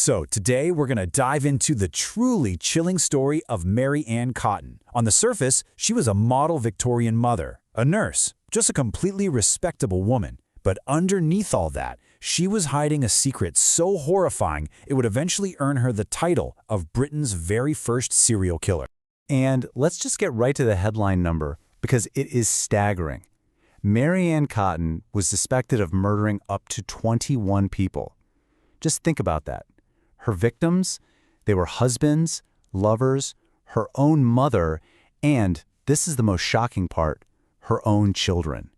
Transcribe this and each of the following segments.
So today we're going to dive into the truly chilling story of Mary Ann Cotton. On the surface, she was a model Victorian mother, a nurse, just a completely respectable woman. But underneath all that, she was hiding a secret so horrifying it would eventually earn her the title of Britain's very first serial killer. And let's just get right to the headline number, because it is staggering. Mary Ann Cotton was suspected of murdering up to 21 people. Just think about that. Her victims, they were husbands, lovers, her own mother, and, this is the most shocking part, her own children.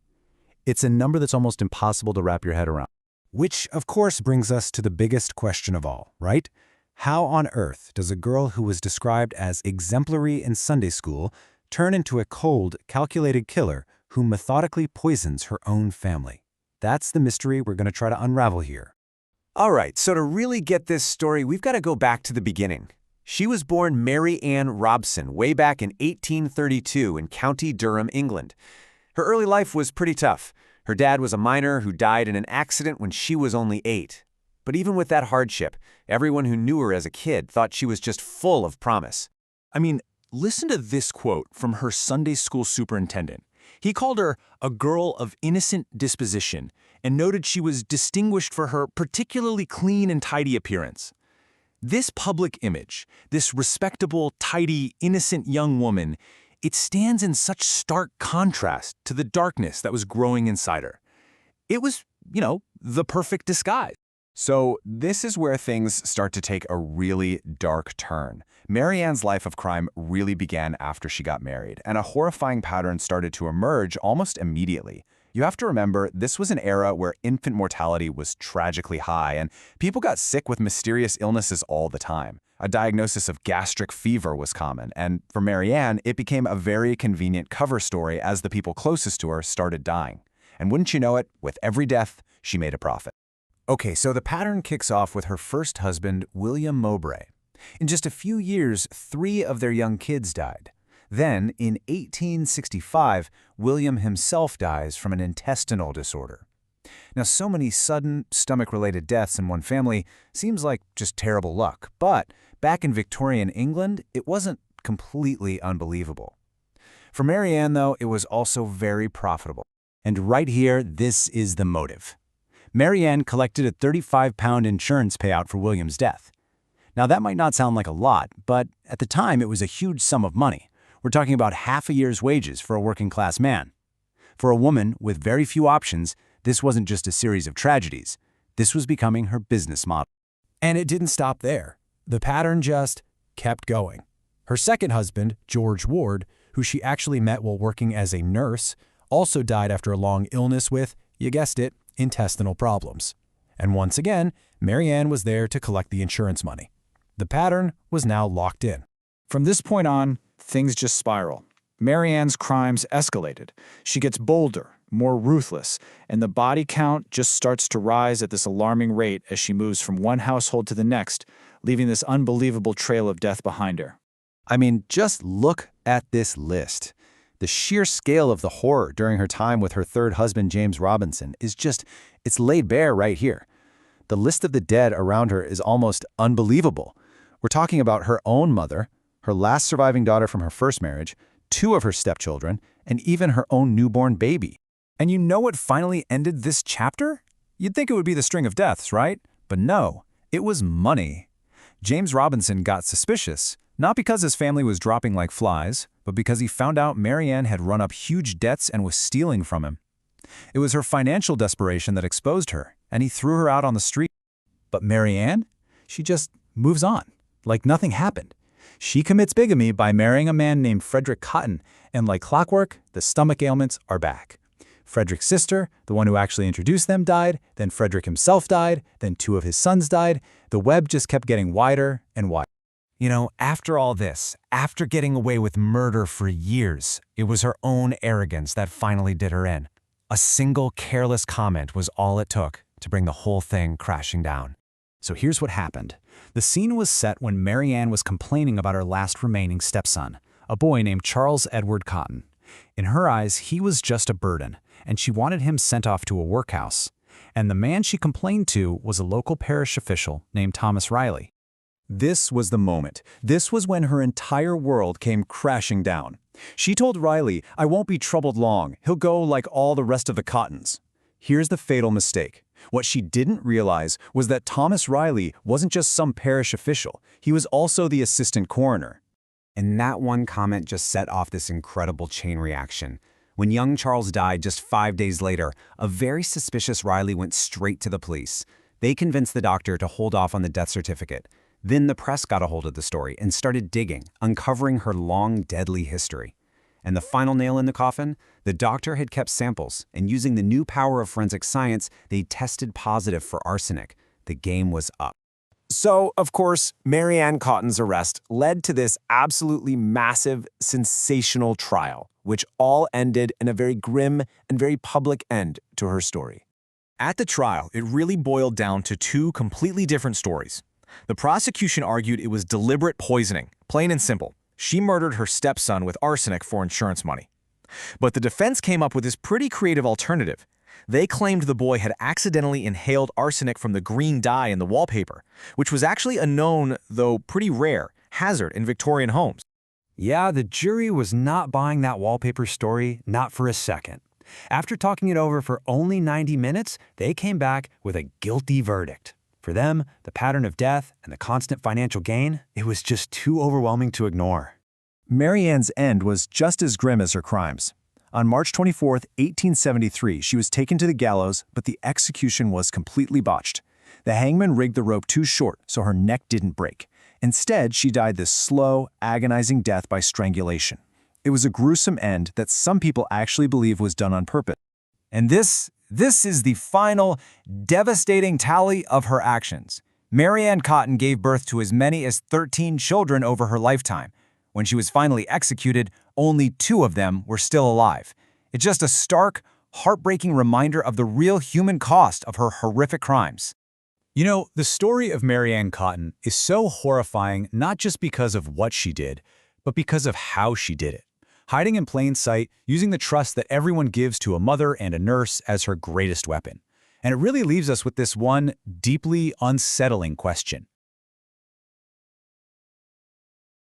It's a number that's almost impossible to wrap your head around. Which, of course, brings us to the biggest question of all, right? How on earth does a girl who was described as exemplary in Sunday school turn into a cold, calculated killer who methodically poisons her own family? That's the mystery we're going to try to unravel here. All right, so to really get this story, we've got to go back to the beginning. She was born Mary Ann Robson way back in 1832 in County Durham, England. Her early life was pretty tough. Her dad was a miner who died in an accident when she was only 8. But even with that hardship, everyone who knew her as a kid thought she was just full of promise. I mean, listen to this quote from her Sunday school superintendent. He called her a girl of innocent disposition and noted she was distinguished for her particularly clean and tidy appearance. This public image, this respectable, tidy, innocent young woman, it stands in such stark contrast to the darkness that was growing inside her. It was, the perfect disguise. So this is where things start to take a really dark turn. Mary Ann's life of crime really began after she got married, and a horrifying pattern started to emerge almost immediately. You have to remember, this was an era where infant mortality was tragically high, and people got sick with mysterious illnesses all the time. A diagnosis of gastric fever was common, and for Mary Ann, it became a very convenient cover story as the people closest to her started dying. And wouldn't you know it, with every death, she made a profit. Okay, so the pattern kicks off with her first husband, William Mowbray. In just a few years, 3 of their young kids died. Then, in 1865, William himself dies from an intestinal disorder. Now, so many sudden, stomach-related deaths in one family seems like just terrible luck, but back in Victorian England, it wasn't completely unbelievable. For Mary Ann, though, it was also very profitable. And right here, this is the motive. Mary Ann collected a £35 insurance payout for William's death. Now, that might not sound like a lot, but at the time, it was a huge sum of money. We're talking about half a year's wages for a working-class man. For a woman with very few options, this wasn't just a series of tragedies. This was becoming her business model. And it didn't stop there. The pattern just kept going. Her second husband, George Ward, who she actually met while working as a nurse, also died after a long illness with, you guessed it, intestinal problems. And once again, Mary Ann was there to collect the insurance money. The pattern was now locked in. From this point on, things just spiral. Mary Ann's crimes escalated. She gets bolder, more ruthless, and the body count just starts to rise at this alarming rate as she moves from one household to the next, leaving this unbelievable trail of death behind her. I mean, just look at this list. The sheer scale of the horror during her time with her third husband, James Robinson, it's laid bare right here. The list of the dead around her is almost unbelievable. We're talking about her own mother, her last surviving daughter from her first marriage, 2 of her stepchildren, and even her own newborn baby. And you know what finally ended this chapter? You'd think it would be the string of deaths, right? But no, it was money. James Robinson got suspicious, not because his family was dropping like flies, but because he found out Mary Ann had run up huge debts and was stealing from him. It was her financial desperation that exposed her, and he threw her out on the street. But Mary Ann, she just moves on, like nothing happened. She commits bigamy by marrying a man named Frederick Cotton, and like clockwork, the stomach ailments are back. Frederick's sister, the one who actually introduced them, died, then Frederick himself died, then 2 of his sons died. The web just kept getting wider and wider. After all this, after getting away with murder for years, it was her own arrogance that finally did her in. A single careless comment was all it took to bring the whole thing crashing down. So here's what happened. The scene was set when Mary Ann was complaining about her last remaining stepson, a boy named Charles Edward Cotton. In her eyes, he was just a burden, and she wanted him sent off to a workhouse. And the man she complained to was a local parish official named Thomas Riley. This was the moment. This was when her entire world came crashing down. She told Riley, "I won't be troubled long. He'll go like all the rest of the Cottons." Here's the fatal mistake. What she didn't realize was that Thomas Riley wasn't just some parish official. He was also the assistant coroner. And that one comment just set off this incredible chain reaction. When young Charles died just 5 days later, a very suspicious Riley went straight to the police. They convinced the doctor to hold off on the death certificate. Then the press got a hold of the story and started digging, uncovering her long, deadly history. And the final nail in the coffin? The doctor had kept samples, and using the new power of forensic science, they tested positive for arsenic. The game was up. So, of course, Mary Ann Cotton's arrest led to this absolutely massive, sensational trial, which all ended in a very grim and very public end to her story. At the trial, it really boiled down to two completely different stories. The prosecution argued it was deliberate poisoning, plain and simple. She murdered her stepson with arsenic for insurance money. But the defense came up with this pretty creative alternative. They claimed the boy had accidentally inhaled arsenic from the green dye in the wallpaper, which was actually a known, though pretty rare, hazard in Victorian homes. Yeah, the jury was not buying that wallpaper story, not for a second. After talking it over for only 90 minutes, they came back with a guilty verdict. For them, the pattern of death and the constant financial gain, it was just too overwhelming to ignore. Mary Ann's end was just as grim as her crimes. On March 24, 1873, she was taken to the gallows, but the execution was completely botched. The hangman rigged the rope too short, so her neck didn't break. Instead, she died this slow, agonizing death by strangulation. It was a gruesome end that some people actually believe was done on purpose. And this is the final, devastating tally of her actions. Mary Ann Cotton gave birth to as many as 13 children over her lifetime. When she was finally executed, only 2 of them were still alive. It's just a stark, heartbreaking reminder of the real human cost of her horrific crimes. You know, the story of Mary Ann Cotton is so horrifying not just because of what she did, but because of how she did it. Hiding in plain sight, using the trust that everyone gives to a mother and a nurse as her greatest weapon. And it really leaves us with this one deeply unsettling question.